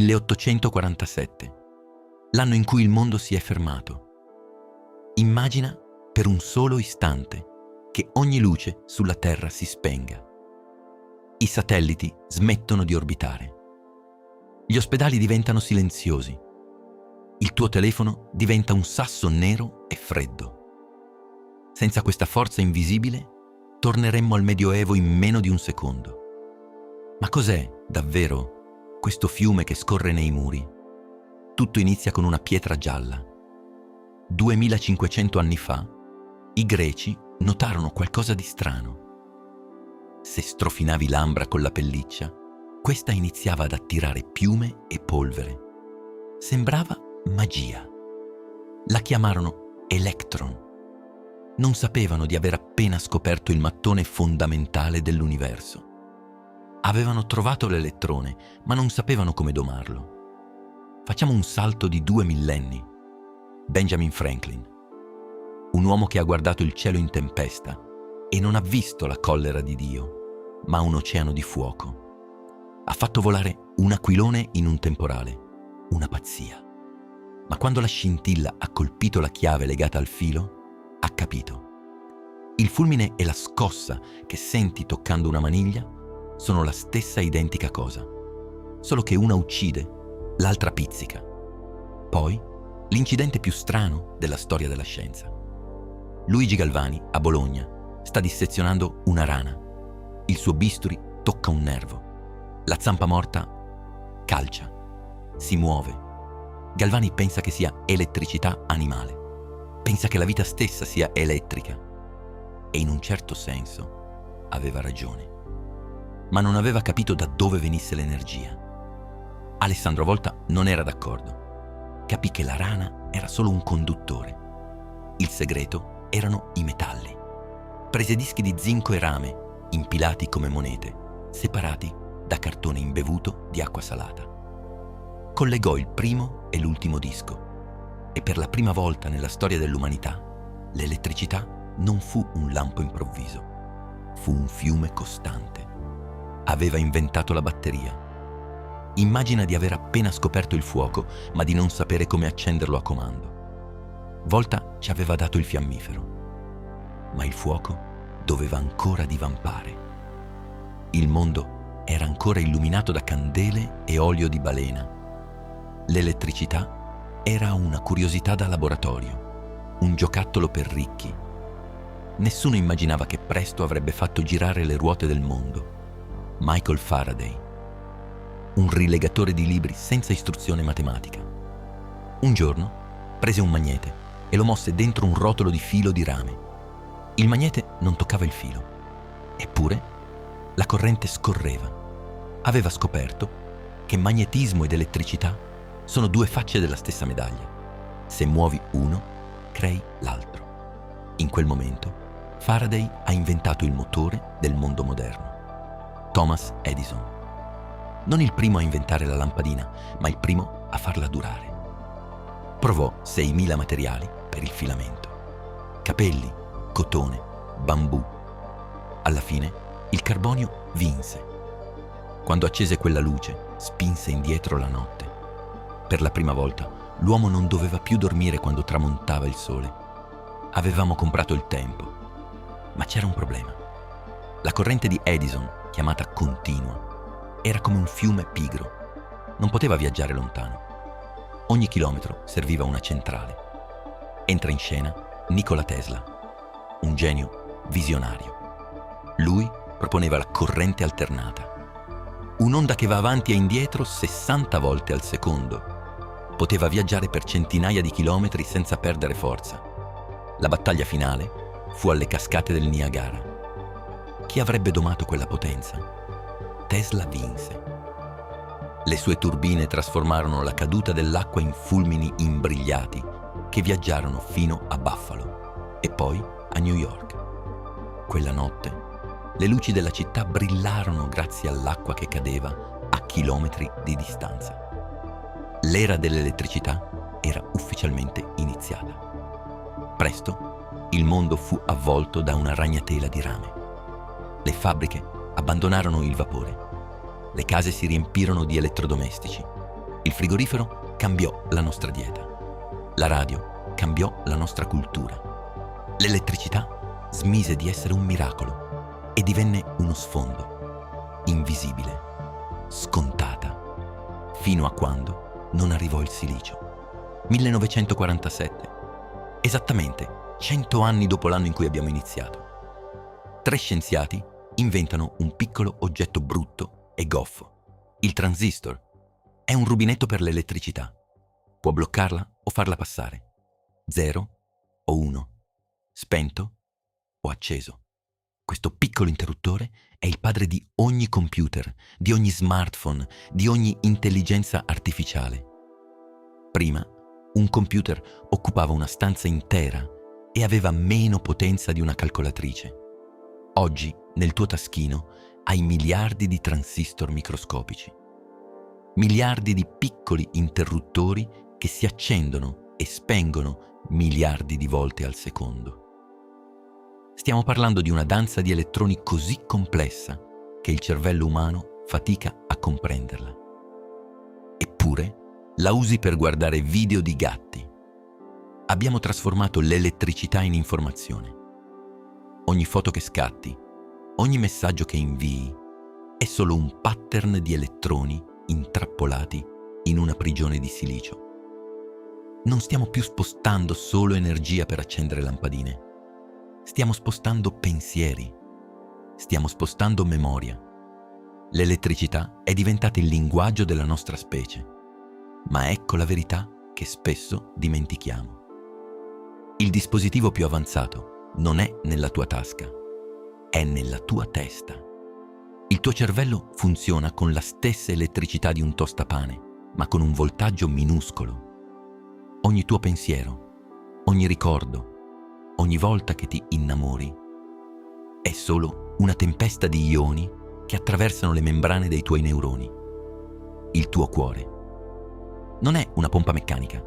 1847, l'anno in cui il mondo si è fermato. Immagina per un solo istante che ogni luce sulla Terra si spenga. I satelliti smettono di orbitare. Gli ospedali diventano silenziosi. Il tuo telefono diventa un sasso nero e freddo. Senza questa forza invisibile, torneremmo al Medioevo in meno di un secondo. Ma cos'è, davvero, questo fiume che scorre nei muri? Tutto inizia con una pietra gialla. 2500 anni fa, i greci notarono qualcosa di strano. Se strofinavi l'ambra con la pelliccia, questa iniziava ad attirare piume e polvere. Sembrava magia. La chiamarono electron. Non sapevano di aver appena scoperto il mattone fondamentale dell'universo. Avevano trovato l'elettrone, ma non sapevano come domarlo. Facciamo un salto di 2 millenni. Benjamin Franklin, un uomo che ha guardato il cielo in tempesta e non ha visto la collera di Dio, ma un oceano di fuoco. Ha fatto volare un aquilone in un temporale, una pazzia. Ma quando la scintilla ha colpito la chiave legata al filo, ha capito. Il fulmine e la scossa che senti toccando una maniglia sono la stessa identica cosa, solo che una uccide, l'altra pizzica. Poi, l'incidente più strano della storia della scienza. Luigi Galvani, a Bologna, sta dissezionando una rana. Il suo bisturi tocca un nervo. La zampa morta calcia, si muove. Galvani pensa che sia elettricità animale. Pensa che la vita stessa sia elettrica. E in un certo senso aveva ragione. Ma non aveva capito da dove venisse l'energia. Alessandro Volta non era d'accordo. Capì che la rana era solo un conduttore. Il segreto erano i metalli. Prese dischi di zinco e rame, impilati come monete, separati da cartone imbevuto di acqua salata. Collegò il primo e l'ultimo disco e per la prima volta nella storia dell'umanità l'elettricità non fu un lampo improvviso, fu un fiume costante. Aveva inventato la batteria. Immagina di aver appena scoperto il fuoco, ma di non sapere come accenderlo a comando. Volta ci aveva dato il fiammifero, ma il fuoco doveva ancora divampare. Il mondo era ancora illuminato da candele e olio di balena. L'elettricità era una curiosità da laboratorio, un giocattolo per ricchi. Nessuno immaginava che presto avrebbe fatto girare le ruote del mondo. Michael Faraday, un rilegatore di libri senza istruzione matematica. Un giorno prese un magnete e lo mosse dentro un rotolo di filo di rame. Il magnete non toccava il filo, eppure la corrente scorreva. Aveva scoperto che magnetismo ed elettricità sono due facce della stessa medaglia. Se muovi uno, crei l'altro. In quel momento, Faraday ha inventato il motore del mondo moderno. Thomas Edison. Non il primo a inventare la lampadina, ma il primo a farla durare. Provò 6.000 materiali per il filamento. Capelli, cotone, bambù. Alla fine, il carbonio vinse. Quando accese quella luce, spinse indietro la notte. Per la prima volta, l'uomo non doveva più dormire quando tramontava il sole. Avevamo comprato il tempo. Ma c'era un problema. La corrente di Edison, chiamata continua, era come un fiume pigro. Non poteva viaggiare lontano. Ogni chilometro serviva una centrale. Entra in scena Nikola Tesla, un genio visionario. Lui proponeva la corrente alternata. Un'onda che va avanti e indietro 60 volte al secondo. Poteva viaggiare per centinaia di chilometri senza perdere forza. La battaglia finale fu alle cascate del Niagara. Chi avrebbe domato quella potenza? Tesla vinse. Le sue turbine trasformarono la caduta dell'acqua in fulmini imbrigliati che viaggiarono fino a Buffalo e poi a New York. Quella notte le luci della città brillarono grazie all'acqua che cadeva a chilometri di distanza. L'era dell'elettricità era ufficialmente iniziata. Presto il mondo fu avvolto da una ragnatela di rame. Le fabbriche abbandonarono il vapore. Le case si riempirono di elettrodomestici. Il frigorifero cambiò la nostra dieta. La radio cambiò la nostra cultura. L'elettricità smise di essere un miracolo e divenne uno sfondo, invisibile, scontata, fino a quando non arrivò il silicio. 1947, esattamente 100 anni dopo l'anno in cui abbiamo iniziato. 3 scienziati inventano un piccolo oggetto brutto e goffo. Il transistor è un rubinetto per l'elettricità. Può bloccarla o farla passare. 0 o 1. Spento o acceso. Questo piccolo interruttore è il padre di ogni computer, di ogni smartphone, di ogni intelligenza artificiale. Prima, un computer occupava una stanza intera e aveva meno potenza di una calcolatrice. Oggi, nel tuo taschino, hai miliardi di transistor microscopici. Miliardi di piccoli interruttori che si accendono e spengono miliardi di volte al secondo. Stiamo parlando di una danza di elettroni così complessa che il cervello umano fatica a comprenderla. Eppure la usi per guardare video di gatti. Abbiamo trasformato l'elettricità in informazione. Ogni foto che scatti, ogni messaggio che invii è solo un pattern di elettroni intrappolati in una prigione di silicio. Non stiamo più spostando solo energia per accendere lampadine. Stiamo spostando pensieri. Stiamo spostando memoria. L'elettricità è diventata il linguaggio della nostra specie. Ma ecco la verità che spesso dimentichiamo. Il dispositivo più avanzato non è nella tua tasca, è nella tua testa. Il tuo cervello funziona con la stessa elettricità di un tostapane, ma con un voltaggio minuscolo. Ogni tuo pensiero, ogni ricordo, ogni volta che ti innamori, è solo una tempesta di ioni che attraversano le membrane dei tuoi neuroni. Il tuo cuore non è una pompa meccanica,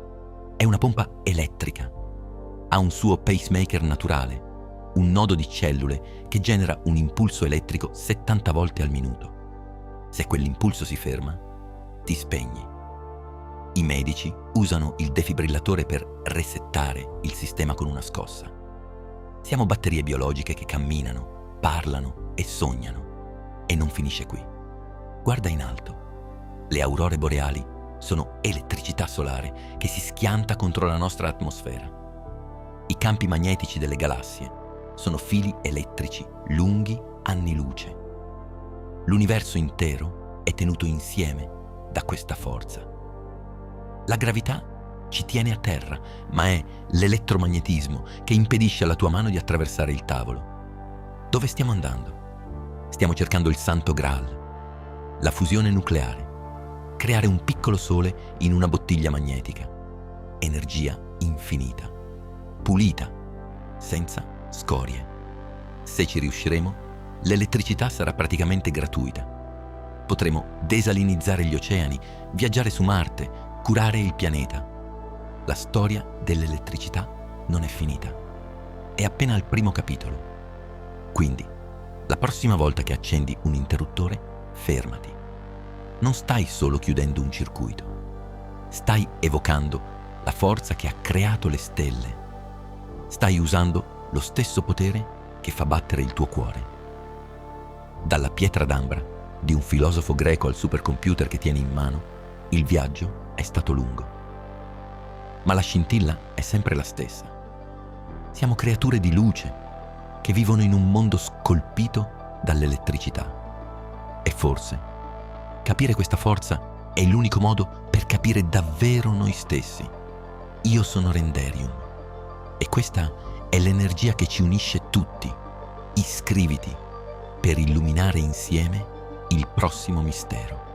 è una pompa elettrica. Ha un suo pacemaker naturale, un nodo di cellule che genera un impulso elettrico 70 volte al minuto. Se quell'impulso si ferma, ti spegni. I medici usano il defibrillatore per resettare il sistema con una scossa. Siamo batterie biologiche che camminano, parlano e sognano. E non finisce qui. Guarda in alto. Le aurore boreali sono elettricità solare che si schianta contro la nostra atmosfera. I campi magnetici delle galassie sono fili elettrici lunghi anni luce. L'universo intero è tenuto insieme da questa forza. La gravità ci tiene a terra, ma è l'elettromagnetismo che impedisce alla tua mano di attraversare il tavolo. Dove stiamo andando? Stiamo cercando il santo Graal, la fusione nucleare, creare un piccolo sole in una bottiglia magnetica. Energia infinita, pulita, senza scorie. Se ci riusciremo, l'elettricità sarà praticamente gratuita. Potremo desalinizzare gli oceani, viaggiare su Marte, curare il pianeta. La storia dell'elettricità non è finita. È appena al primo capitolo. Quindi, la prossima volta che accendi un interruttore, fermati. Non stai solo chiudendo un circuito. Stai evocando la forza che ha creato le stelle. Stai usando lo stesso potere che fa battere il tuo cuore. Dalla pietra d'ambra di un filosofo greco al supercomputer che tieni in mano, il viaggio è stato lungo. Ma la scintilla è sempre la stessa. Siamo creature di luce che vivono in un mondo scolpito dall'elettricità. E forse capire questa forza è l'unico modo per capire davvero noi stessi. Io sono Renderium e questa è l'energia che ci unisce tutti. Iscriviti per illuminare insieme il prossimo mistero.